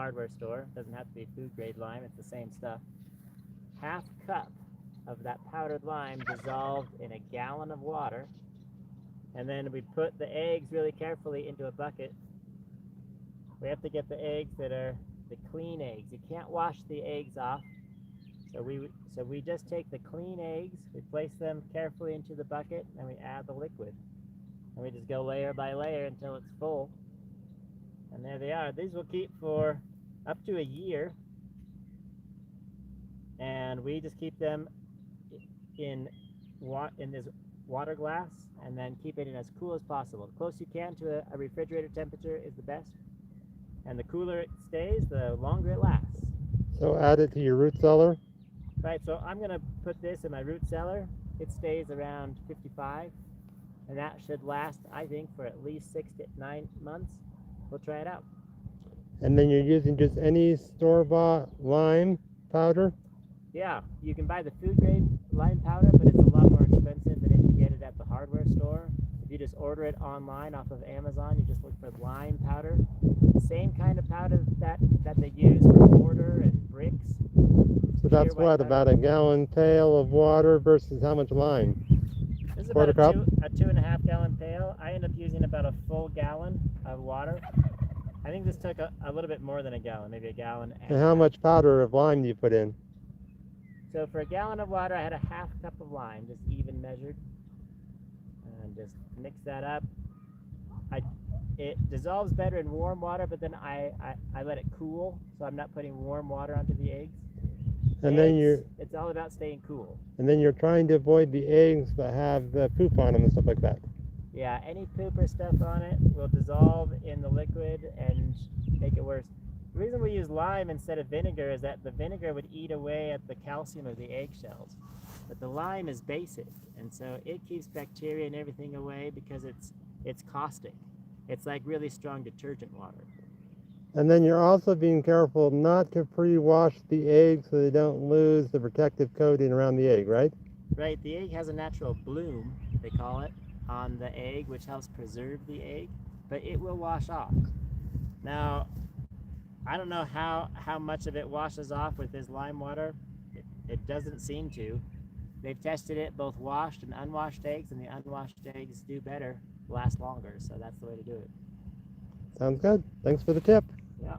hardware store. It doesn't have to be food grade lime, it's the same stuff. Half cup of that powdered lime dissolved in a gallon of water. And then we put the eggs really carefully into a bucket. We have to get the eggs that are the clean eggs. You can't wash the eggs off. So we just take the clean eggs, we place them carefully into the bucket, and we add the liquid. And we just go layer by layer until it's full. And there they are. These will keep for up to a year. And we just keep them in this water glass and then keep it in as cool as possible. The close you can to a refrigerator temperature is the best. And the cooler it stays, the longer it lasts. So add it to your root cellar. Right, so I'm going to put this in my root cellar. It stays around 55, and that should last, I think, for at least 6 to 9 months. We'll try it out. And then you're using just any store-bought lime powder? Yeah, you can buy the food grade lime powder, but it's a lot more expensive than if you get it at the hardware store. If you just order it online off of Amazon, you just look for lime powder. The same kind of powder that they use for mortar and bricks. So that's what, about a gallon pail of water versus how much lime? This is Quarter about cup? a 2.5 gallon pail. I end up using about a full gallon of water. I think this took a little bit more than a gallon, maybe a gallon. And how much powder of lime do you put in? So for a gallon of water, I had a half cup of lime, just even measured. And just mix that up. It dissolves better in warm water, but then I let it cool, so I'm not putting warm water onto the eggs. And it's all about staying cool. And then you're trying to avoid the eggs that have the poop on them and stuff like that. Yeah, any poop or stuff on it will dissolve in the liquid and make it worse. The reason we use lime instead of vinegar is that the vinegar would eat away at the calcium of the eggshells. But the lime is basic, and so it keeps bacteria and everything away because it's caustic. It's like really strong detergent water. And then you're also being careful not to pre-wash the egg so they don't lose the protective coating around the egg, right? Right, the egg has a natural bloom, they call it, on the egg, which helps preserve the egg, but it will wash off. Now, I don't know how much of it washes off with this lime water. It doesn't seem to. They've tested it, both washed and unwashed eggs, and the unwashed eggs do better, last longer, so that's the way to do it. Sounds good. Thanks for the tip. Yeah.